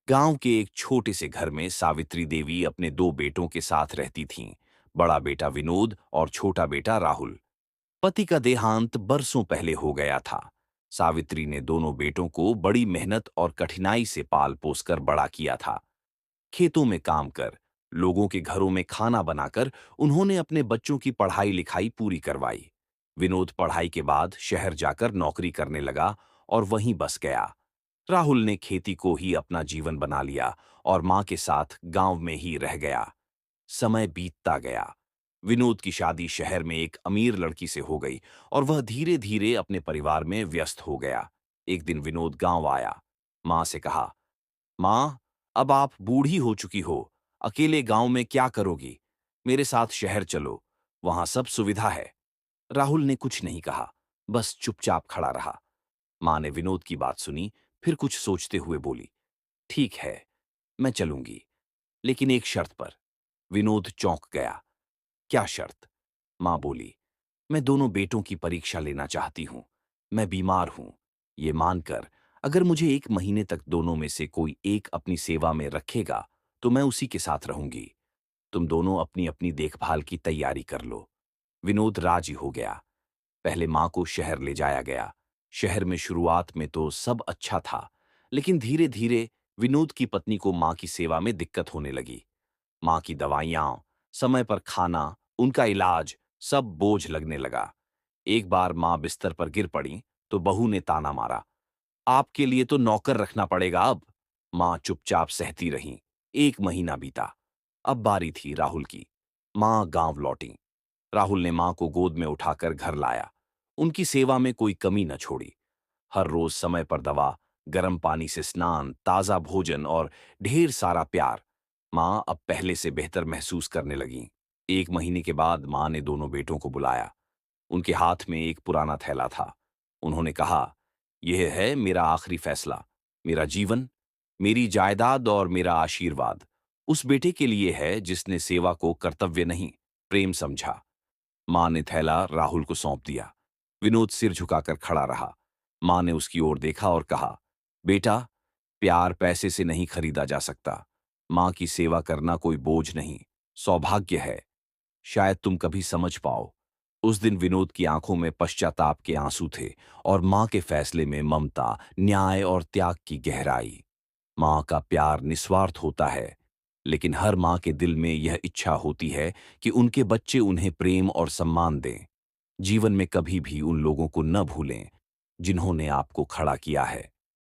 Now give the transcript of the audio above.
गांव के एक छोटे से घर में सावित्री देवी अपने दो बेटों के साथ रहती थीं। बड़ा बेटा विनोद और छोटा बेटा राहुल। पति का देहांत बरसों पहले हो गया था। सावित्री ने दोनों बेटों को बड़ी मेहनत और कठिनाई से पाल पोस कर बड़ा किया था। खेतों में काम कर, लोगों के घरों में खाना बनाकर उन्होंने अपने बच्चों की पढ़ाई लिखाई पूरी करवाई। विनोद पढ़ाई के बाद शहर जाकर नौकरी करने लगा और वहीं बस गया। राहुल ने खेती को ही अपना जीवन बना लिया और मां के साथ गांव में ही रह गया। समय बीतता गया। विनोद की शादी शहर में एक अमीर लड़की से हो गई और वह धीरे धीरे अपने परिवार में व्यस्त हो गया। एक दिन विनोद गांव आया। मां से कहा, मां, अब आप बूढ़ी हो चुकी हो, अकेले गांव में क्या करोगी? मेरे साथ शहर चलो, वहां सब सुविधा है। राहुल ने कुछ नहीं कहा, बस चुपचाप खड़ा रहा। मां ने विनोद की बात सुनी, फिर कुछ सोचते हुए बोली, ठीक है, मैं चलूंगी, लेकिन एक शर्त पर। विनोद चौंक गया। क्या शर्त? मां बोली, मैं दोनों बेटों की परीक्षा लेना चाहती हूं। मैं बीमार हूं। ये मानकर अगर मुझे एक महीने तक दोनों में से कोई एक अपनी सेवा में रखेगा तो मैं उसी के साथ रहूंगी। तुम दोनों अपनी अपनी देखभाल की तैयारी कर लो। विनोद राजी हो गया। पहले मां को शहर ले जाया गया। शहर में शुरुआत में तो सब अच्छा था, लेकिन धीरे धीरे विनोद की पत्नी को मां की सेवा में दिक्कत होने लगी। मां की दवाइयां, समय पर खाना, उनका इलाज, सब बोझ लगने लगा। एक बार मां बिस्तर पर गिर पड़ी तो बहू ने ताना मारा, आपके लिए तो नौकर रखना पड़ेगा अब। मां चुपचाप सहती रहीं। एक महीना बीता। अब बारी थी राहुल की। मां गांव लौटी। राहुल ने मां को गोद में उठाकर घर लाया। उनकी सेवा में कोई कमी न छोड़ी। हर रोज समय पर दवा, गर्म पानी से स्नान, ताजा भोजन और ढेर सारा प्यार। मां अब पहले से बेहतर महसूस करने लगी। एक महीने के बाद मां ने दोनों बेटों को बुलाया। उनके हाथ में एक पुराना थैला था। उन्होंने कहा, यह है मेरा आखिरी फैसला। मेरा जीवन, मेरी जायदाद और मेरा आशीर्वाद उस बेटे के लिए है जिसने सेवा को कर्तव्य नहीं, प्रेम समझा। मां ने थैला राहुल को सौंप दिया। विनोद सिर झुकाकर खड़ा रहा। मां ने उसकी ओर देखा और कहा, बेटा, प्यार पैसे से नहीं खरीदा जा सकता। मां की सेवा करना कोई बोझ नहीं, सौभाग्य है। शायद तुम कभी समझ पाओ। उस दिन विनोद की आंखों में पश्चाताप के आंसू थे और मां के फैसले में ममता, न्याय और त्याग की गहराई। मां का प्यार निस्वार्थ होता है, लेकिन हर मां के दिल में यह इच्छा होती है कि उनके बच्चे उन्हें प्रेम और सम्मान दें। जीवन में कभी भी उन लोगों को न भूलें जिन्होंने आपको खड़ा किया है।